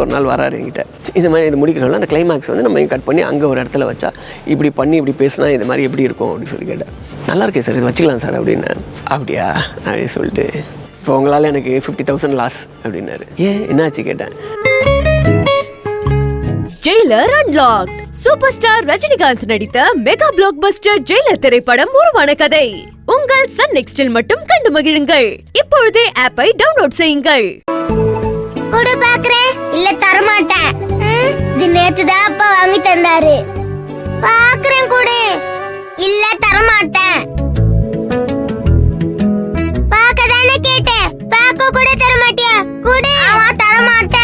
ஒரு நாள் வராரு என்கிட்ட. இது மாதிரி இது முடிக்கிறோம்ல அந்த கிளைமேக்ஸ் வந்து நம்ம கட் பண்ணி அங்கே ஒரு இடத்துல வச்சா இப்படி பண்ணி இப்படி பேசினா இது மாதிரி எப்படி இருக்கும் அப்படின்னு சொல்லி கேட்டேன். நல்லா இருக்கே சார், இது வச்சுக்கலாம் சார் அப்படின்னு. அப்படியா அப்படின்னு சொல்லிட்டு இப்போ உங்களால் எனக்கு 50,000 லாஸ் அப்படின்னாரு. ஏன் என்னாச்சு கேட்டேன். Jailer unlocked super star Rajinikanth நடித்த மெகா பிளாக் பஸ்டர் ஜெயிலர் திரைப்படம் உருவான கதை. உங்கள் சன் நெக்ஸ்டில் மட்டும் கண்டு மகிழுங்கள். இப்பொழுதே ஆப்பை டவுன்லோட் செய்யுங்கள். கூட பாக்குறேன் இல்ல தரமாட்டேன். இது நேத்து தான் அப்பா வாங்கி தந்தாரு. பாக்குறேன் கூட இல்ல தரமாட்டேன். பாக்க தானே கேட்டேன், பாக்க கூட தரமாட்டியா? கூட தரமாட்டேன்.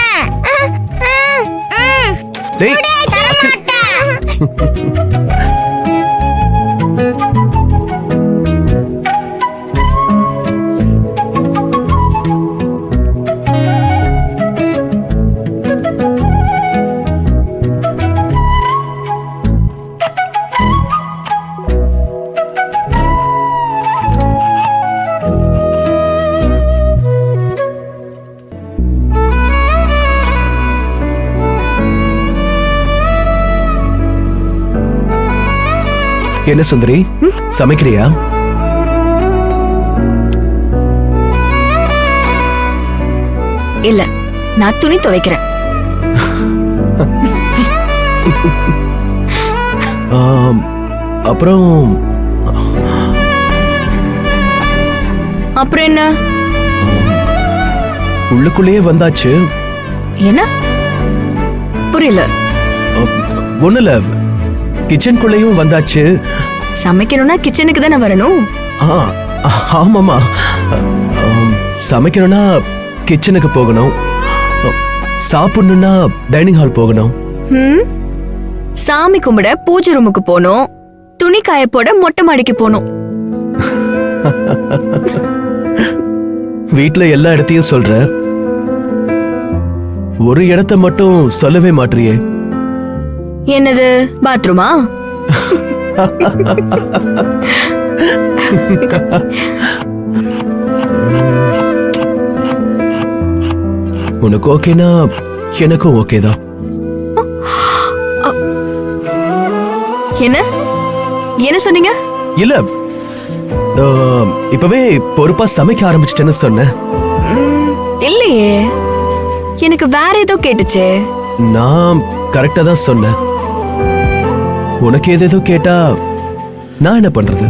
என்ன சுந்தரி, சமைக்கிறியா? இல்ல, நான் துணி துவைக்கிறேன். அப்புறம் அப்புறம் என்ன? உள்ளுக்குள்ளேயே வந்தாச்சு. என்ன புரியல? ஒண்ணுல, கிச்சனுக்குள்ளேயும் வந்தாச்சு. சமைக்கணும்னா கிச்சனுக்கு தானே வரணும். ஆமாமா, சமைக்கணும்னா கிச்சனுக்கு போகணும், சாப்பிடணும்னா டைனிங் ஹால் போகணும். சாமி கும்பிட பூஜை ரூமுக்கு போகணும், துணி காய போட மொட்டை மாடிக்கு போகணும். வீட்டுல எல்லா இடத்தையும் சொல்ற, ஒரு இடத்தை மட்டும் சொல்லவே மாட்டியே. என்னது, பாத்ரூமா? உனக்கு ஓகேனா எனக்கும் ஓகேதான். என்ன என்ன சொன்னீங்க? இல்ல, இப்பவே பொறுப்பா சமைக்க ஆரம்பிச்சிட்டேன்னு சொன்னேன். இல்லையே, எனக்கு வேற ஏதோ கேட்டுச்சு. நான் கரெக்டா தான் சொன்னேன். உனக்கு ஏதேதோ கேட்டா நான் என்ன பண்றது?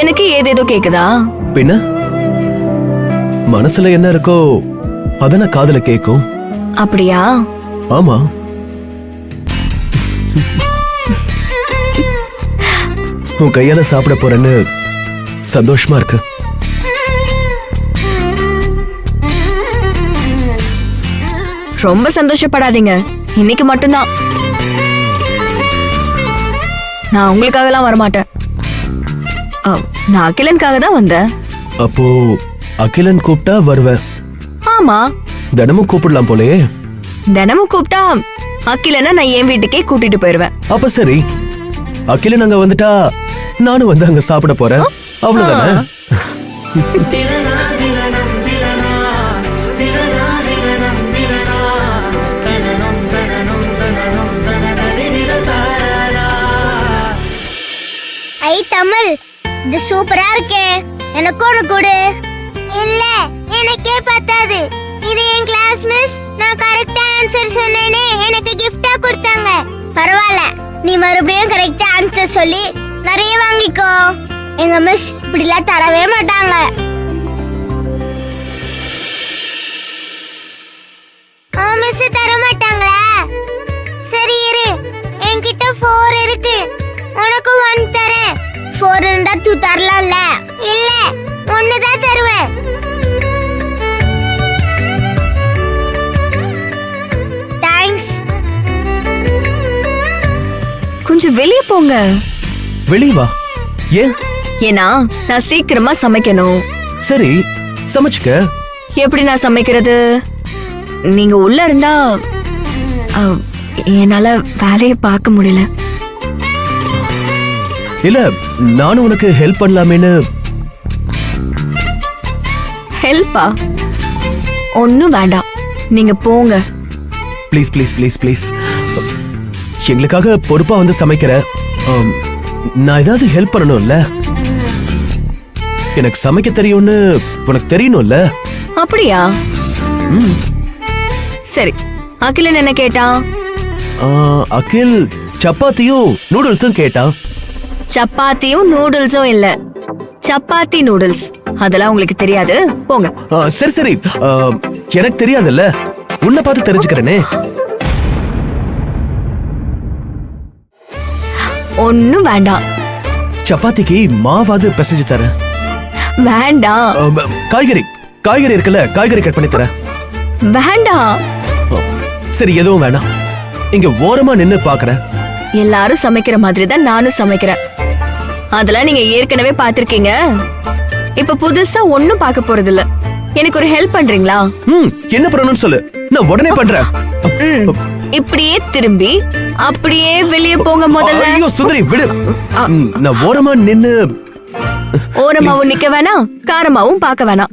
எனக்கு ஏதேதோ கேக்குதா? பின்ன மனசுல என்ன இருக்கோ அதான காதுல கேக்கும். அப்படியா? ஆமா. உன் கையால சாப்பிட போறேன்னு சந்தோஷமா இருக்கு. ரொம்ப சந்தோஷப்படாதீங்க, இன்னைக்கு மட்டும்தான். நான் உங்களுக்காக எல்லாம் வரமாட்டேன். நான் அகிலனுக்காக தான் வந்தேன். அப்போ அகிலன் கூப்பிட்டா வருவேன். ஆமா, தினமும் கூப்பிடலாம் போலயே. தினமும் கூப்பிட்டா அகிலனை நான் என் வீட்டுக்கே கூட்டிட்டு போயிருவேன். அப்ப சரி, அகிலன் அங்க வந்துட்டா நானும் வந்து அங்க சாப்பிட போறேன், அவ்வளவுதானே? ஐ தமிழ், இது சூப்பரா இருக்கே, எனக்கு ஒண்ணு கொடு. இல்ல, எனக்கே பத்தாது. இது என் கிளாஸ் மிஸ், நான் கரெக்டா ஆன்சர் சொன்னேனே எனக்கு கிஃப்டா கொடுத்தாங்க. பரவாயில்ல, நீ மறுபடியும் கரெக்டா ஆன்சர் சொல்லி நிறைய வாங்கிக்கோ. எங்க மிஸ் இப்படிலாம் தரவே மாட்டாங்க. மிஸ் தர மாட்டாங்களா? சரி இரு, என்கிட்ட 4 இருக்கு, உனக்கு 1 தரேன். 4 இருந்தா 2 தரலாம்ல? இல்ல, 1 தான் தருவேன். தேங்க்ஸ். கொஞ்சம் வெளியே போங்க. வெளியே வா. ஏன்? ஏன்னா நான் சீக்கிரமா சமைக்கணும். சரி, சமைச்சுக்க. எப்படி நான் சமைக்கிறது? நீங்க உள்ள இருந்தா என்னால வேலையை பார்க்க முடியல. இல்ல, நானும் உனக்கு ஹெல்ப் பண்ணலாமேன்னு. ஹெல்ப்பா? ஒன்னும் வேண்டாம், நீங்க போங்க. ப்ளீஸ் ப்ளீஸ் ப்ளீஸ் ப்ளீஸ், எங்களுக்காக பொறுப்பா வந்து சமைக்கிற. நான் ஏதாவது ஹெல்ப் பண்ணணும்ல. எனக்கு சமைக்க தெரியும்னு உனக்கு தெரியணும்ல. அப்படியா? சரி, அகிலன் என்ன கேட்டான்? அகில் சப்பாத்தியும் நூடுல்ஸும் கேட்டான். சப்பாத்தியும் நூடுல்ஸும் இல்ல, சப்பாத்தி நூடுல்ஸ். அதெல்லாம் உங்களுக்கு தெரியாது, போங்க. சரி சரி, எனக்கு தெரியாதுல்ல, உன்னை பார்த்து தெரிஞ்சுக்கிறேனே. ஒண்ணும் வேண்டாம். சப்பாத்திக்கு மாவாது பிசைஞ்சு தரேன். வேண்டாம். காய்கறி இருக்குல்ல, காய்கறி கட் பண்ணி தரேன். வேண்டாம். சரி, எதுவும் வேணாம். இங்க ஓரமா நின்னு பாக்குறேன். எல்லாரும் சமைக்கிற மாதிரி தான் நானும் சமைக்கிறேன். அதெல்லாம் நீங்க ஏற்கனவே பாத்திருக்கீங்க. இப்ப புதுசா ஒண்ணும் பார்க்க போறது இல்ல. எனக்கு ஒரு ஹெல்ப் பண்றீங்களா? என்ன பண்ணணும்னு சொல்லு, நான் உடனே பண்றேன். இப்படியே திரும்பி அப்படியே வெளியே போங்க முதல்ல. ஐயோ சுந்தரி, விடு. நான் ஓரமா நின்னு. ஓரமாவும் நிக்க வேணாம், காரமாவும் பார்க்க வேணாம்.